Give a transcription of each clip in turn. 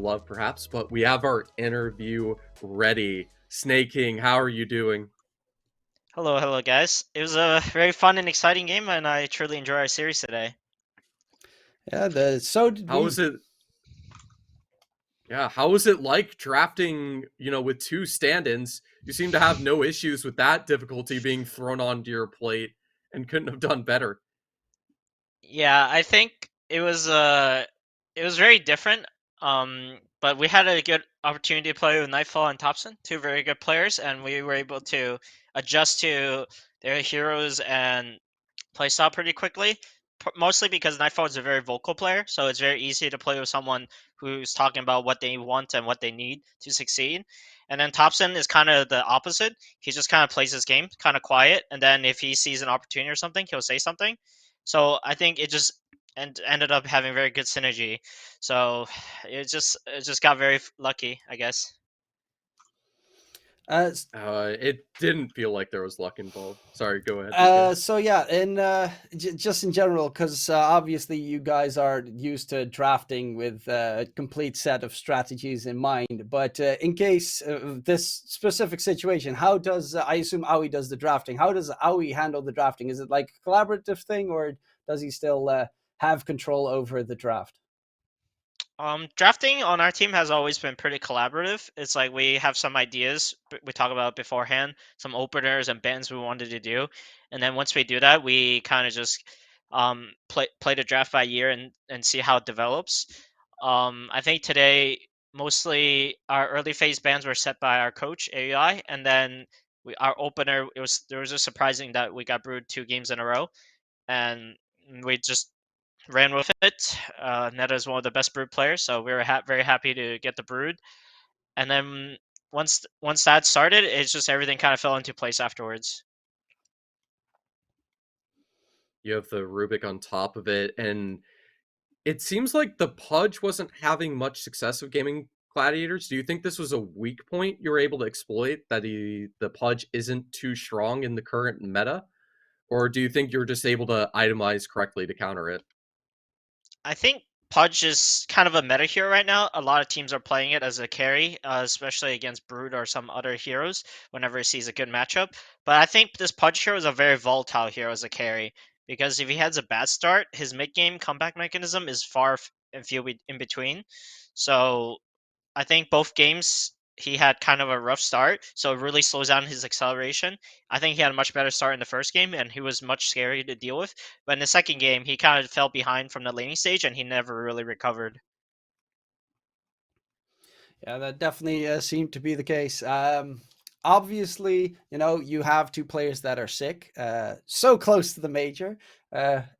love, perhaps, but we have our interview ready. Sneyking, how are you doing? Hello, guys. It was a very fun and exciting game, and I truly enjoy our series today. Yeah, so did How we. was it? Yeah, how was it like drafting, with two stand-ins? You seem to have no issues with that difficulty being thrown onto your plate and couldn't have done better. Yeah, I think it was very different. But we had a good opportunity to play with Nightfall and Thompson, two very good players, and we were able to adjust to their heroes and playstyle pretty quickly. Mostly because Nightfall is a very vocal player, so it's very easy to play with someone who's talking about what they want and what they need to succeed. And then Thompson is kind of the opposite. He just kind of plays his game, kind of quiet, and then if he sees an opportunity or something, he'll say something. So I think it just ended up having very good synergy. So it just got very lucky, I guess. Uh, It didn't feel like there was luck involved. Sorry, go ahead, DK. so yeah, in just in general, because obviously you guys are used to drafting with a complete set of strategies in mind. But in case of this specific situation, how does I assume Aoi does the drafting? How does Aoi handle the drafting? Is it like a collaborative thing, or does he still have control over the draft? Drafting on our team has always been pretty collaborative. It's like we have some ideas we talk about beforehand, some openers and bans we wanted to do, and then once we do that, we kind of just play the draft by year and see how it develops. I think today mostly our early phase bans were set by our coach AUI, and then our opener there was a surprising that we got brewed 2 games in a row, and we just ran with it. Neta is one of the best brood players, so we were very happy to get the brood. And then once that started, it's just everything kind of fell into place afterwards. You have the Rubik on top of it, and it seems like the Pudge wasn't having much success with gaming Gladiators. Do you think this was a weak point you were able to exploit, that the Pudge isn't too strong in the current meta? Or do you think you're just able to itemize correctly to counter it? I think Pudge is kind of a meta hero right now. A lot of teams are playing it as a carry, especially against Brood or some other heroes whenever he sees a good matchup. But I think this Pudge hero is a very volatile hero as a carry because if he has a bad start, his mid game comeback mechanism is far and few in between. So I think both games he had kind of a rough start, so it really slows down his acceleration. I think he had a much better start in the first game, and he was much scarier to deal with. But in the second game, he kind of fell behind from the laning stage, and he never really recovered. Yeah, that definitely seemed to be the case. Obviously, you have two players that are sick, so close to the major.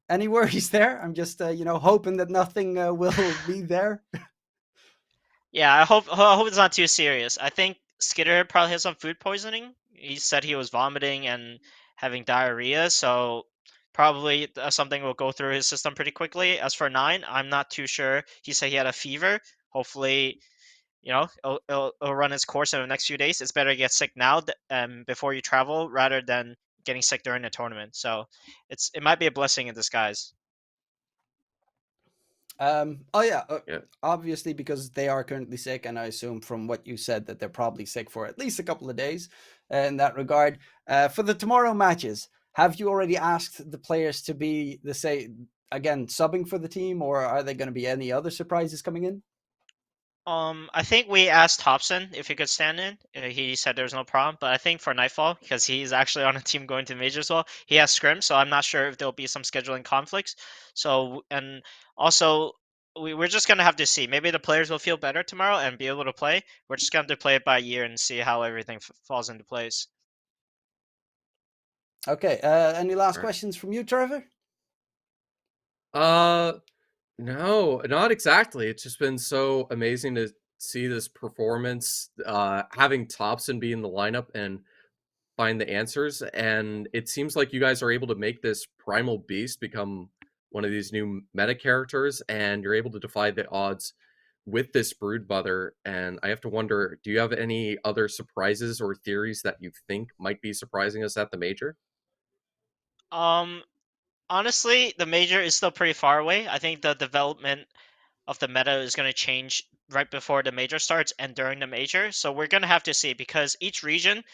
Any worries there? I'm just, hoping that nothing will be there. Yeah, I hope it's not too serious. I think Skitter probably has some food poisoning. He said he was vomiting and having diarrhea, so probably something will go through his system pretty quickly. As for Nine, I'm not too sure. He said he had a fever. Hopefully, it'll run its course in the next few days. It's better to get sick now before you travel rather than getting sick during the tournament. So it might be a blessing in disguise. Oh yeah, Yeah. obviously because they are currently sick, and I assume from what you said that they're probably sick for at least a couple of days. In that regard, for the tomorrow matches, have you already asked the players to be the say again subbing for the team, or are there going to be any other surprises coming in? I think we asked Hobson if he could stand in. He said there's no problem, but I think for Nightfall, because he's actually on a team going to major as well, he has scrim, so I'm not sure if there'll be some scheduling conflicts. So, and also, we're just gonna have to see. Maybe the players will feel better tomorrow and be able to play. We're just gonna have to play it by year and see how everything falls into place. Okay. Any last All right. questions from you, Trevor? Uh, no, not exactly. It's just been so amazing to see this performance, having Thompson be in the lineup and find the answers. And it seems like you guys are able to make this primal beast become one of these new meta characters, and you're able to defy the odds with this brood mother. And I have to wonder, do you have any other surprises or theories that you think might be surprising us at the major? Um, Honestly, the major is still pretty far away. I think the development of the meta is going to change right before the major starts and during the major. So we're going to have to see, because each region,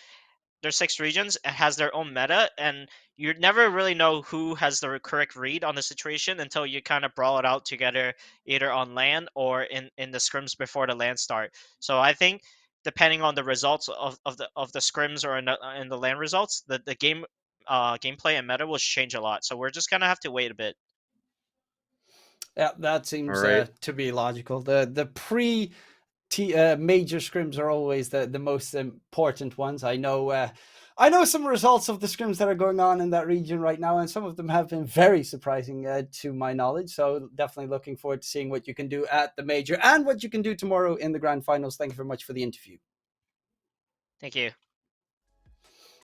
there's 6 regions, it has their own meta, and you never really know who has the correct read on the situation until you kind of brawl it out together, either on land or in the scrims before the land start. So I think depending on the results of the scrims or in the land results, the game gameplay and meta will change a lot. So we're just gonna have to wait a bit. Yeah, that All seems right. to be logical. The pre major scrims are always the most important ones. I know some results of the scrims that are going on in that region right now, and some of them have been very surprising to my knowledge. So definitely looking forward to seeing what you can do at the major and what you can do tomorrow in the grand finals. Thank you very much for the interview. Thank you.